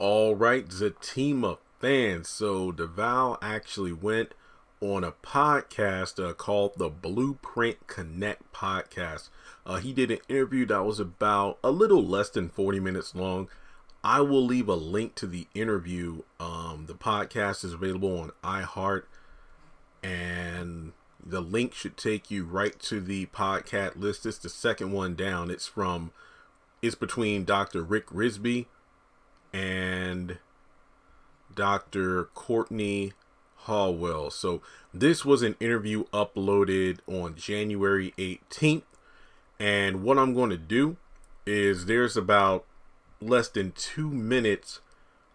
All right, Zatima fans. So Devale actually went on a podcast called the Blueprint Connect podcast. He did an interview that was about a little less than 40 minutes long. I will leave a link to the interview. The podcast is available on iHeart, and the link should take you right to the podcast list. It's the second one down. It's between Dr. Rick Risby and Dr. Courtney Hallwell. So this was an interview uploaded on January 18th. And what I'm going to do is there's about less than 2 minutes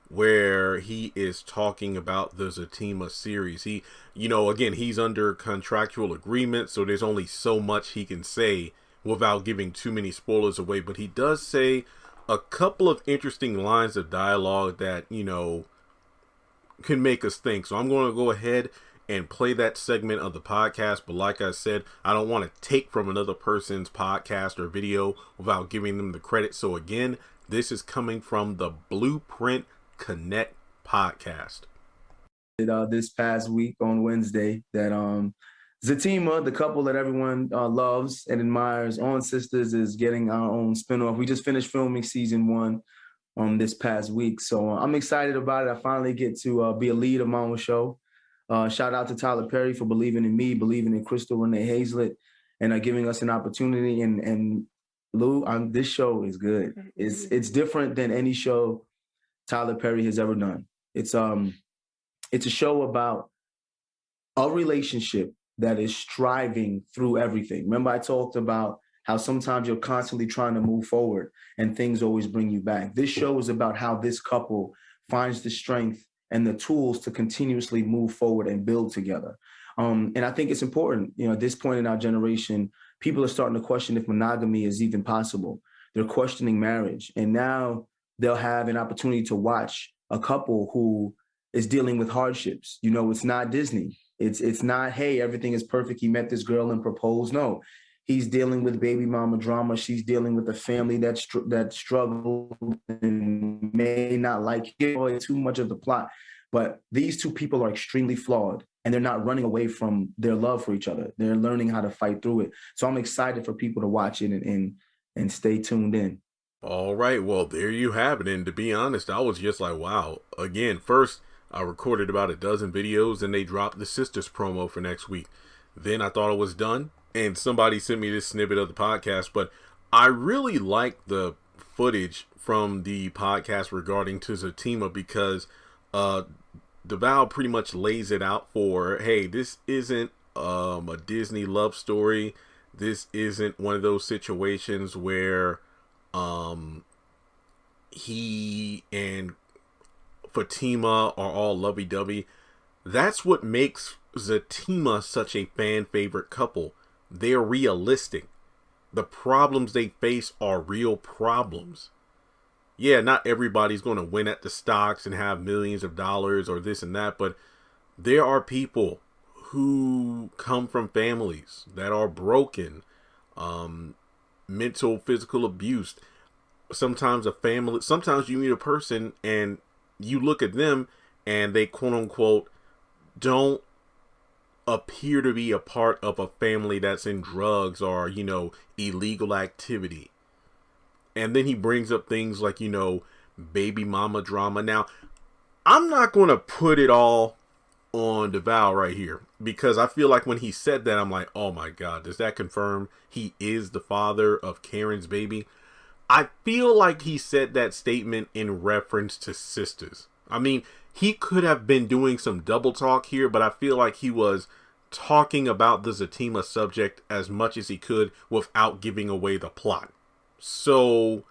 where he is talking about the Zatima series. He's under contractual agreement, so there's only so much he can say without giving too many spoilers away. But he does say a couple of interesting lines of dialogue that, can make us think. So I'm going to go ahead and play that segment of the podcast. But like I said, I don't want to take from another person's podcast or video without giving them the credit. So again, this is coming from the Blueprint Connect podcast. This past week on Wednesday that Zatima, the couple that everyone loves and admires on Sistas, is getting our own spinoff. We just finished filming season 1 this past week. So I'm excited about it. I finally get to be a lead of my own show. Shout out to Tyler Perry for believing in me, believing in Crystal Renee Hazlett, and giving us an opportunity. And Lou, this show is good. It's different than any show Tyler Perry has ever done. It's a show about a relationship that is striving through everything. Remember, I talked about how sometimes you're constantly trying to move forward and things always bring you back. This show is about how this couple finds the strength and the tools to continuously move forward and build together. And I think it's important, at this point in our generation, people are starting to question if monogamy is even possible. They're questioning marriage. And now they'll have an opportunity to watch a couple who is dealing with hardships. It's not Disney. It's not, hey, everything is perfect. He met this girl and proposed. No, he's dealing with baby mama drama. She's dealing with a family that struggled and may not like it. Too much of the plot. But these two people are extremely flawed, and they're not running away from their love for each other. They're learning how to fight through it. So I'm excited for people to watch it and stay tuned in. All right. Well, there you have it. And to be honest, I was just like, wow. Again, first, I recorded about a dozen videos and they dropped the Sistas promo for next week. Then I thought it was done and somebody sent me this snippet of the podcast. But I really like the footage from the podcast regarding to Zatima because Devale pretty much lays it out for, hey, this isn't a Disney love story. This isn't one of those situations where he and Fatima are all lovey-dovey. That's what makes Zatima such a fan favorite couple. They're realistic. The problems they face are real problems. Yeah, not everybody's going to win at the stocks and have millions of dollars or this and that, but there are people who come from families that are broken, mental, physical abuse. Sometimes you meet a person and you look at them and they quote unquote don't appear to be a part of a family that's in drugs or, illegal activity. And then he brings up things like, baby mama drama. Now, I'm not going to put it all on Devale right here because I feel like when he said that, I'm like, oh my God, does that confirm he is the father of Karen's baby? I feel like he said that statement in reference to Sistas. I mean, he could have been doing some double talk here, but I feel like he was talking about the Zatima subject as much as he could without giving away the plot. So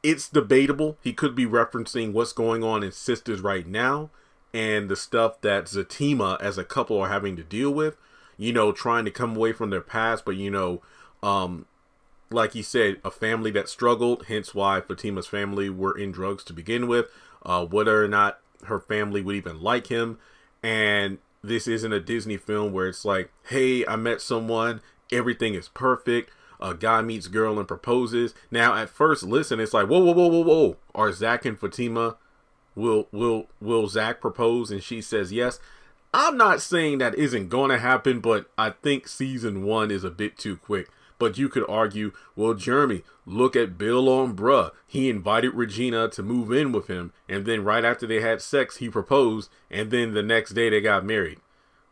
it's debatable. He could be referencing what's going on in Sistas right now and the stuff that Zatima as a couple are having to deal with, trying to come away from their past, but like he said, a family that struggled, hence why Fatima's family were in drugs to begin with, whether or not her family would even like him. And this isn't a Disney film where it's like, hey, I met someone, everything is perfect. A guy meets girl and proposes. Now, at first listen, it's like, whoa. Are Zach and Fatima Will Zach propose? And she says yes. I'm not saying that isn't going to happen, but I think season 1 is a bit too quick. But you could argue, well, Jeremy, look at Bill on Bruh. He invited Regina to move in with him, and then right after they had sex, he proposed, and then the next day they got married.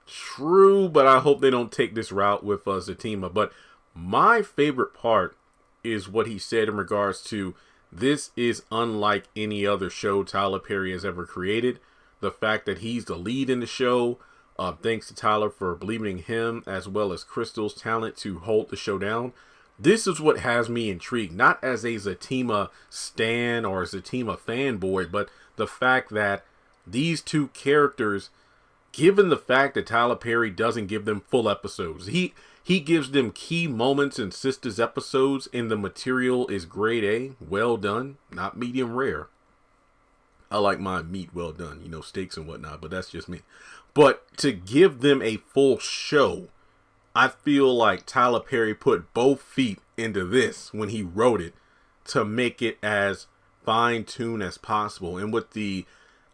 True, but I hope they don't take this route with Zatima. But my favorite part is what he said in regards to this is unlike any other show Tyler Perry has ever created. The fact that he's the lead in the show, thanks to Tyler for believing in him, as well as Crystal's talent to hold the show down. This is what has me intrigued, not as a Zatima stan or a Zatima fanboy, but the fact that these two characters, given the fact that Tyler Perry doesn't give them full episodes, he gives them key moments in Sistas episodes, and the material is grade A, well done, not medium rare. I like my meat well done, steaks and whatnot, but that's just me. But to give them a full show, I feel like Tyler Perry put both feet into this when he wrote it to make it as fine-tuned as possible. And with I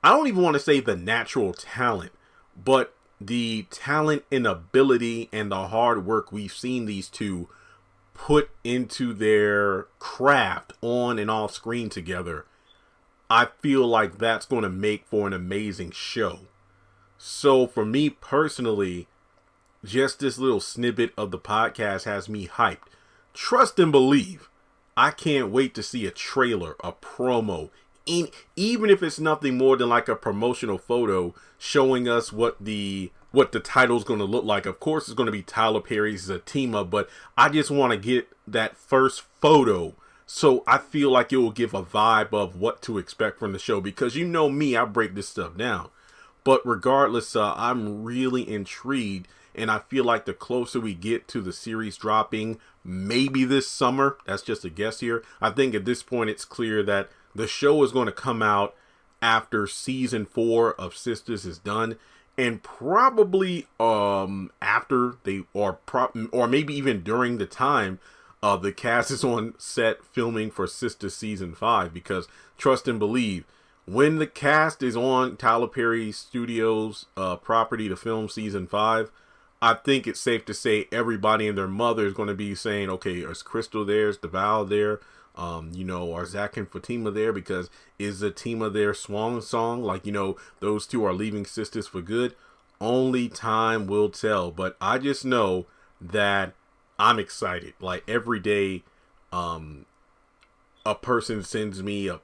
don't even want to say the natural talent, but the talent and ability and the hard work we've seen these two put into their craft on and off screen together, I feel like that's going to make for an amazing show. So for me personally, just this little snippet of the podcast has me hyped. Trust and believe. I can't wait to see a trailer, a promo, even if it's nothing more than like a promotional photo showing us what the title's going to look like. Of course, it's going to be Tyler Perry's Zatima, but I just want to get that first photo, so I feel like it will give a vibe of what to expect from the show, because you know me, I break this stuff down. But regardless, I'm really intrigued, and I feel like the closer we get to the series dropping, maybe this summer, that's just a guess here, I think at this point it's clear that the show is going to come out after season 4 of Sistas is done, and probably after or maybe even during the time the cast is on set filming for Sistas season 5, because trust and believe, when the cast is on Tyler Perry Studios property to film season 5, I think it's safe to say everybody and their mother is going to be saying, okay, is Crystal there? Is Devale there? Are Zach and Fatima there? Because is Zatima their swan song? Like, those two are leaving Sistas for good. Only time will tell. But I just know that I'm excited. Like every day, a person sends me a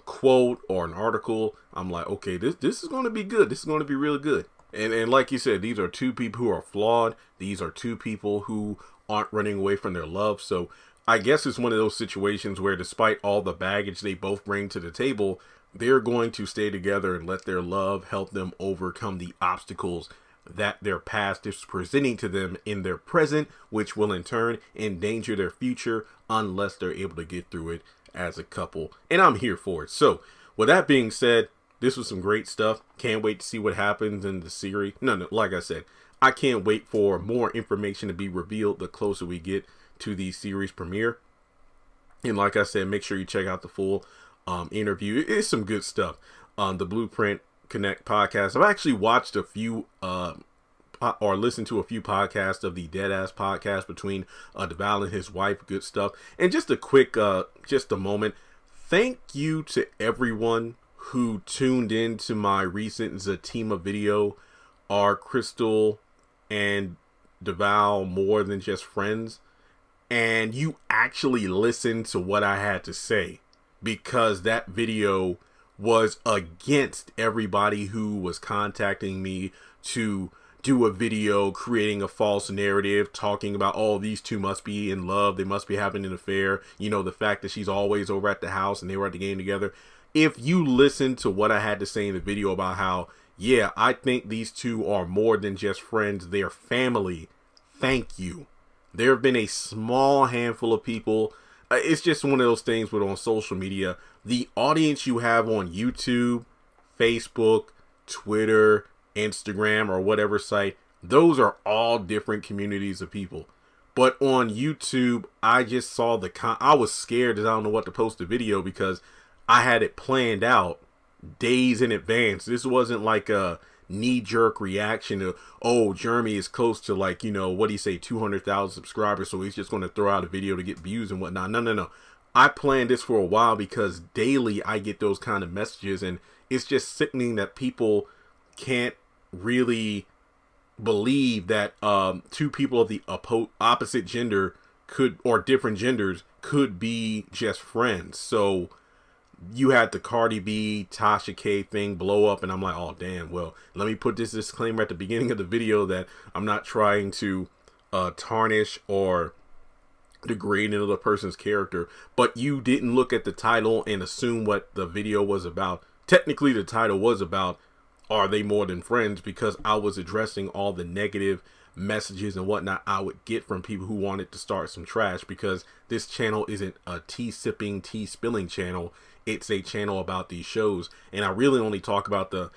quote or an article, I'm like, okay, this is going to be good. This is going to be really good. And like you said, these are two people who are flawed. These are two people who aren't running away from their love. So I guess it's one of those situations where despite all the baggage they both bring to the table, they're going to stay together and let their love help them overcome the obstacles that their past is presenting to them in their present, which will in turn endanger their future unless they're able to get through it as a couple. And I'm here for it. So with that being said, this was some great stuff. Can't wait to see what happens in the series. No, like I said, I can't wait for more information to be revealed the closer we get to the series premiere. And like I said, make sure you check out the full interview. It's some good stuff on the Blueprint Connect podcast. I've actually watched a few or listened to a few podcasts of the Deadass podcast between Devale and his wife. Good stuff. And just a quick, just a moment. Thank you to everyone who tuned in to my recent Zatima video. Are Crystal and Devale more than just friends? And you actually listened to what I had to say, because that video was against everybody who was contacting me to do a video creating a false narrative, talking about, oh, these two must be in love, they must be having an affair, the fact that she's always over at the house and they were at the game together. If you listen to what I had to say in the video about how, yeah, I think these two are more than just friends, they're family, thank you. There have been a small handful of people. It's just one of those things with on social media, the audience you have on YouTube, Facebook, Twitter, Instagram, or whatever site, those are all different communities of people. But on YouTube, I just saw I was scared that I don't know what to post the video, because I had it planned out days in advance. This wasn't like a knee-jerk reaction to, oh, Jeremy is close to, like, you know, what do you say, 200,000 subscribers, so he's just going to throw out a video to get views and whatnot. No. I planned this for a while because daily I get those kind of messages, and it's just sickening that people can't really believe that two people of the opposite gender could, or different genders, could be just friends. So you had the Cardi B, Tasha K thing blow up, and I'm like, oh, damn, well, let me put this disclaimer at the beginning of the video that I'm not trying to tarnish or degrade another person's character, but you didn't look at the title and assume what the video was about. Technically, the title was about, are they more than friends? Because I was addressing all the negative messages and whatnot I would get from people who wanted to start some trash, because this channel isn't a tea sipping, tea spilling channel. It's a channel about these shows, and I really only talk about the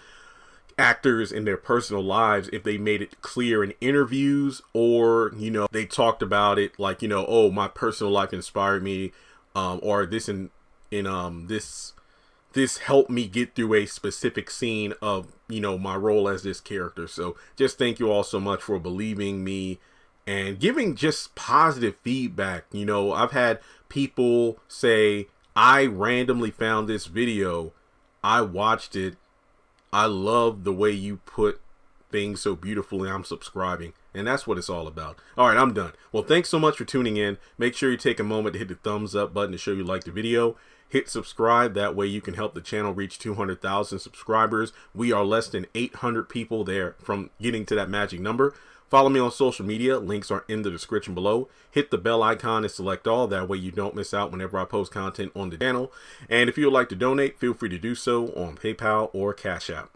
actors in their personal lives if they made it clear in interviews, or, you know, they talked about it like, you know, oh, my personal life inspired me, or this this helped me get through a specific scene of, you know, my role as this character. So just thank you all so much for believing me and giving just positive feedback. You know, I've had people say, I randomly found this video, I watched it, I love the way you put things so beautifully, I'm subscribing. And that's what it's all about. All right, I'm done. Well, thanks so much for tuning in. Make sure you take a moment to hit the thumbs up button to show you like the video. Hit subscribe. That way you can help the channel reach 200,000 subscribers. We are less than 800 people there from getting to that magic number. Follow me on social media. Links are in the description below. Hit the bell icon and select all. That way you don't miss out whenever I post content on the channel. And if you would like to donate, feel free to do so on PayPal or Cash App.